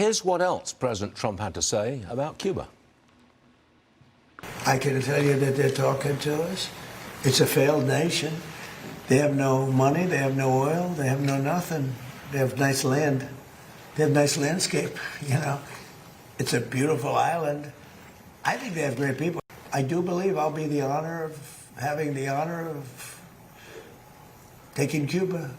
Here's what else President Trump had to say about Cuba. I can tell you that they're talking to us. It's a failed nation. They have no money, they have no oil, they have no nothing. They have nice land. They have nice landscape, you know. It's a beautiful island. I think they have great people. I do believe I'll be having the honor of taking Cuba.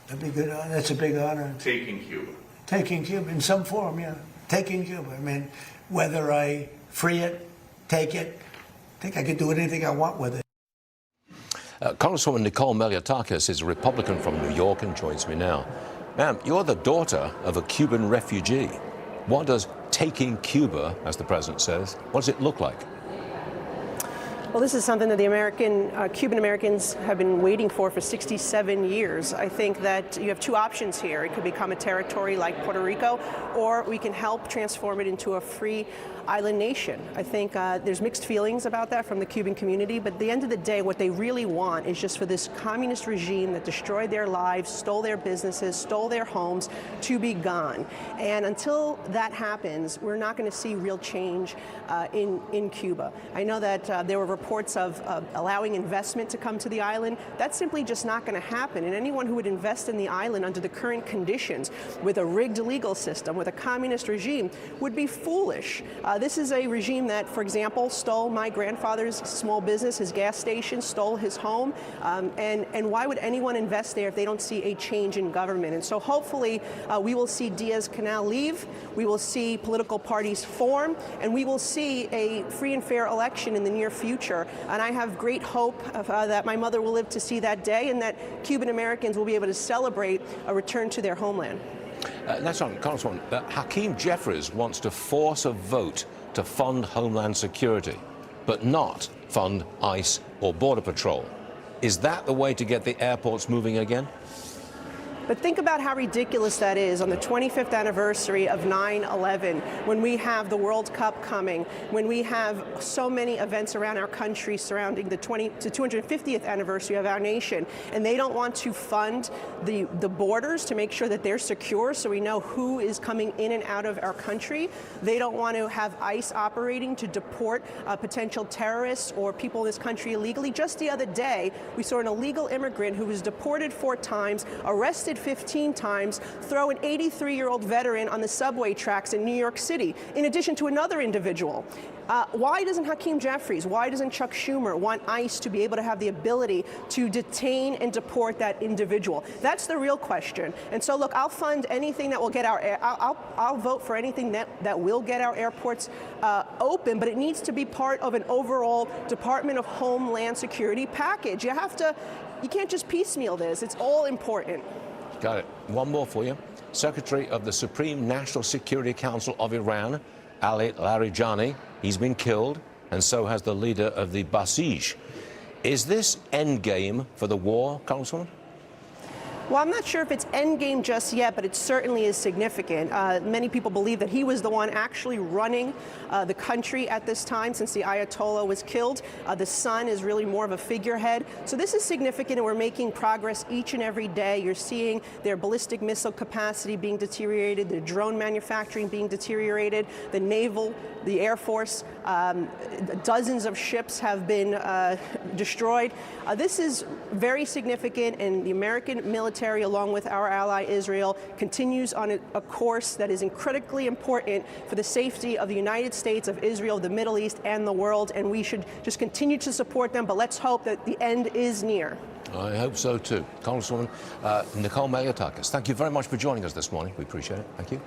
That'd be good. That's a big honor. Taking Cuba. Taking Cuba in some form, yeah. Taking Cuba. I mean, whether I free it, take it, I think I could do anything I want with it. Congresswoman Nicole Malliotakis is a Republican from New York and joins me now. Ma'am, you're the daughter of a Cuban refugee. What does taking Cuba, as the president says, what does it look like? Well, this is something that the Cuban Americans have been waiting for 67 years. I think that you have two options here. It could become a territory like Puerto Rico, or we can help transform it into a free island nation. I think there's mixed feelings about that from the Cuban community, but at the end of the day, what they really want is just for this communist regime that destroyed their lives, stole their businesses, stole their homes, to be gone. And until that happens, we're not going to see real change in Cuba. I know that there were reports of allowing investment to come to the island. That's simply just not going to happen. And anyone who would invest in the island under the current conditions, with a rigged legal system, with a communist regime, would be foolish. This is a regime that, for example, stole my grandfather's small business, his gas station, stole his home. And why would anyone invest there if they don't see a change in government? And so hopefully we will see Diaz-Canel leave, we will see political parties form, and we will see a free and fair election in the near future. And I have great hope that my mother will live to see that day, and that Cuban Americans will be able to celebrate a return to their homeland. That's on, Congresswoman. Hakeem Jeffries wants to force a vote to fund Homeland Security, but not fund ICE or Border Patrol. Is that the way to get the airports moving again? But think about how ridiculous that is on the 25th anniversary of 9/11, when we have the World Cup coming, when we have so many events around our country surrounding the 250th anniversary of our nation, and they don't want to fund the borders to make sure that they're secure so we know who is coming in and out of our country. They don't want to have ICE operating to deport potential terrorists or people in this country illegally. Just the other day, we saw an illegal immigrant who was deported 4 times, arrested 15 times, throw an 83-year-old veteran on the subway tracks in New York City, in addition to another individual. Why doesn't Hakeem Jeffries, why doesn't Chuck Schumer want ICE to be able to have the ability to detain and deport that individual? That's the real question. And so, look, I'll fund anything that will get I'll vote for anything that will get our airports open, but it needs to be part of an overall Department of Homeland Security package. You can't just piecemeal this. It's all important. Got it. One more for you. Secretary of the Supreme National Security Council of Iran, Ali Larijani, he's been killed, and so has the leader of the Basij. Is this endgame for the war, Congresswoman? Well, I'm not sure if it's endgame just yet, but it certainly is significant. Many people believe that he was the one actually running the country at this time since the Ayatollah was killed. The son is really more of a figurehead. So this is significant, and we're making progress each and every day. You're seeing their ballistic missile capacity being deteriorated, the drone manufacturing being deteriorated, the naval, the Air Force, dozens of ships have been destroyed. This is very significant, and the American military, along with our ally Israel, continues on a course that is critically important for the safety of the United States, of Israel, the Middle East, and the world, and we should just continue to support them, but let's hope that the end is near. I hope so too. Congresswoman Nicole Malliotakis, thank you very much for joining us this morning. We appreciate it. Thank you.